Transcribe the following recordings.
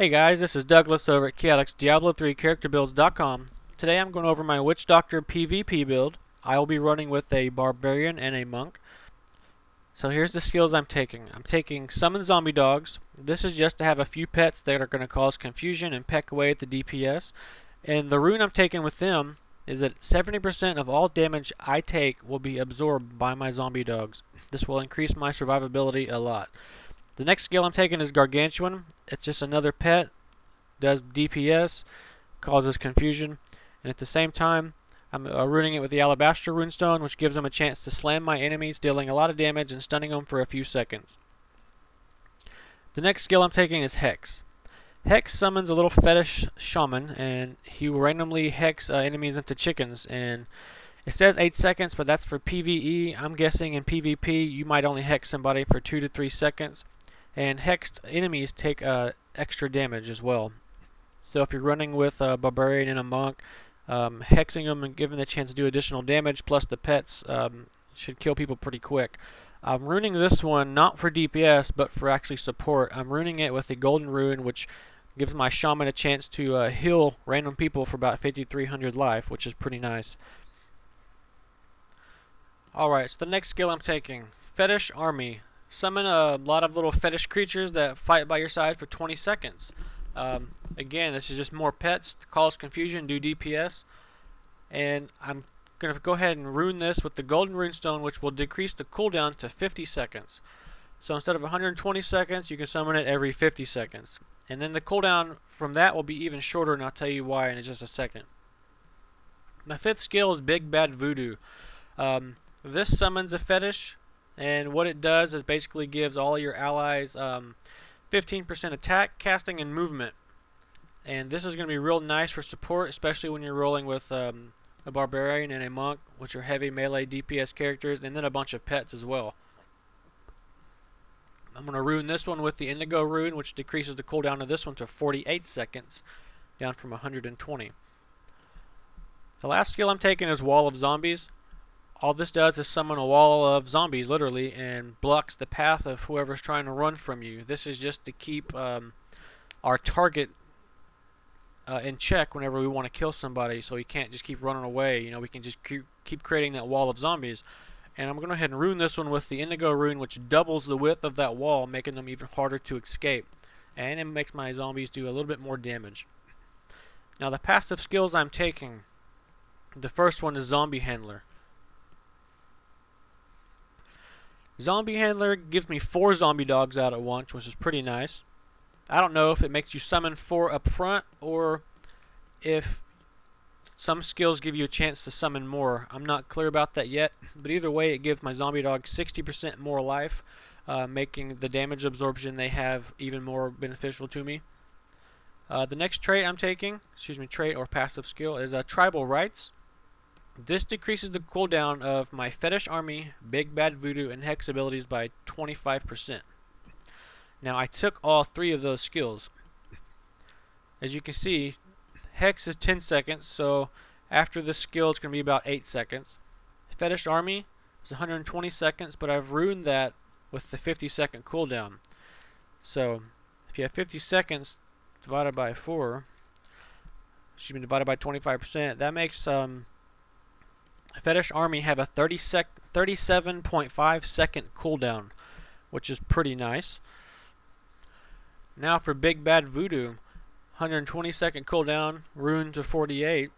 Hey guys, this is Douglas over at ChaotiK's Diablo 3 characterbuilds.com. Today I'm going over my Witch Doctor PvP build. I will be running with a barbarian and a monk. So here's the skills I'm taking. I'm taking summon zombie dogs. This is just to have a few pets that are going to cause confusion and peck away at the DPS. And the rune I'm taking with them is that 70% of all damage I take will be absorbed by my zombie dogs. This will increase my survivability a lot. The next skill I'm taking is gargautuan. It's just another pet, does DPS, causes confusion, and at the same time I'm ruining it with the alabaster runestone, which gives them a chance to slam my enemies, dealing a lot of damage and stunning them for a few seconds. The next skill I'm taking is hex. Hex summons a little fetish shaman, and he will randomly hex enemies into chickens, and it says 8 seconds, but that's for PvE. I'm guessing in PvP you might only hex somebody for 2 to 3 seconds. And hexed enemies take extra damage as well. So if you're running with a barbarian and a monk, hexing them and giving them the chance to do additional damage, plus the pets, should kill people pretty quick. I'm ruining this one not for DPS, but for actually support. I'm ruining it with the golden rune, which gives my shaman a chance to heal random people for about 5,300 life, which is pretty nice. Alright, so the next skill I'm taking, Fetish Army. Summon a lot of little fetish creatures that fight by your side for 20 seconds. Again, this is just more pets to cause confusion, do DPS. And I'm going to go ahead and rune this with the golden runestone, which will decrease the cooldown to 50 seconds. So instead of 120 seconds, you can summon it every 50 seconds. And then the cooldown from that will be even shorter, and I'll tell you why in just a second. My fifth skill is Big Bad Voodoo. This summons a fetish. And what it does is basically gives all your allies 15% attack, casting, and movement. And this is going to be real nice for support, especially when you're rolling with a barbarian and a monk, which are heavy melee DPS characters, and then a bunch of pets as well. I'm going to rune this one with the indigo rune, which decreases the cooldown of this one to 48 seconds, down from 120. The last skill I'm taking is Wall of Zombies. All this does is summon a wall of zombies, literally, and blocks the path of whoever's trying to run from you. This is just to keep our target in check whenever we want to kill somebody, so he can't just keep running away. You know, we can just keep creating that wall of zombies. And I'm going to go ahead and rune this one with the indigo rune, which doubles the width of that wall, making them even harder to escape. And it makes my zombies do a little bit more damage. Now, the passive skills I'm taking, the first one is Zombie Handler. Zombie Handler gives me 4 zombie dogs out at once, which is pretty nice. I don't know if it makes you summon 4 up front or if some skills give you a chance to summon more. I'm not clear about that yet, but either way it gives my zombie dog 60% more life, making the damage absorption they have even more beneficial to me. The next trait I'm taking, trait or passive skill, is Tribal Rights. This decreases the cooldown of my Fetish Army, Big Bad Voodoo, and Hex abilities by 25%. Now, I took all 3 of those skills. As you can see, Hex is 10 seconds, so after this skill it's going to be about 8 seconds. Fetish Army is 120 seconds, but I've ruined that with the 50-second cooldown. So, if you have 50 seconds divided by 4, divided by 25%, that makes Fetish Army have a 37.5 second cooldown, which is pretty nice. Now for Big Bad Voodoo, 120 second cooldown, rune to 48,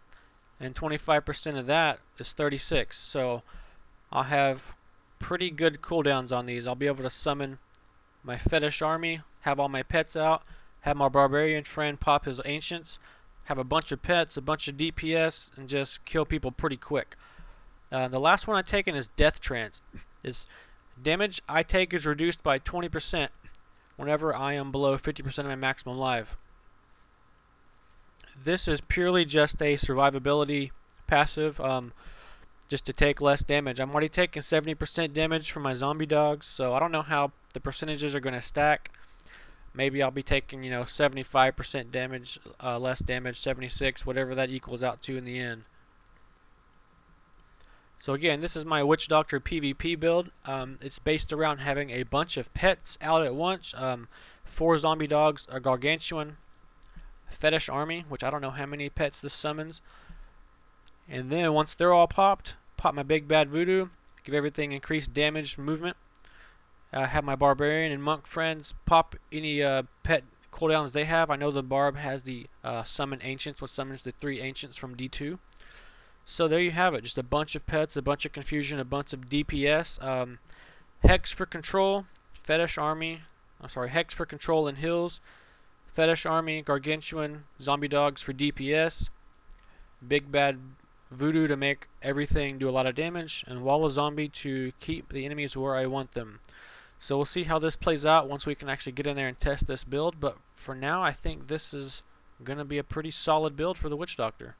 and 25% of that is 36. So I'll have pretty good cooldowns on these. I'll be able to summon my Fetish Army, have all my pets out, have my barbarian friend pop his ancients, have a bunch of pets, a bunch of DPS, and just kill people pretty quick. The last one I've taken is Death Trance. Damage I take is reduced by 20% whenever I am below 50% of my maximum life. This is purely just a survivability passive, just to take less damage. I'm already taking 70% damage from my zombie dogs, so I don't know how the percentages are going to stack. Maybe I'll be taking, 75% damage, less damage, 76, whatever that equals out to in the end. So again, this is my Witch Doctor PvP build. It's based around having a bunch of pets out at once. 4 zombie dogs, a gargantuan, fetish army, which I don't know how many pets this summons. And then once they're all popped, pop my big bad voodoo, give everything increased damage movement. Have my barbarian and monk friends pop any pet cooldowns they have. I know the barb has the summon ancients, which summons the 3 ancients from D2. So there you have it, just a bunch of pets, a bunch of confusion, a bunch of DPS. Hex for control, fetish army, Hex for control and hills, fetish army, gargantuan, zombie dogs for DPS, big bad voodoo to make everything do a lot of damage, and wall of zombie to keep the enemies where I want them. So we'll see how this plays out once we can actually get in there and test this build, but for now I think this is going to be a pretty solid build for the Witch Doctor.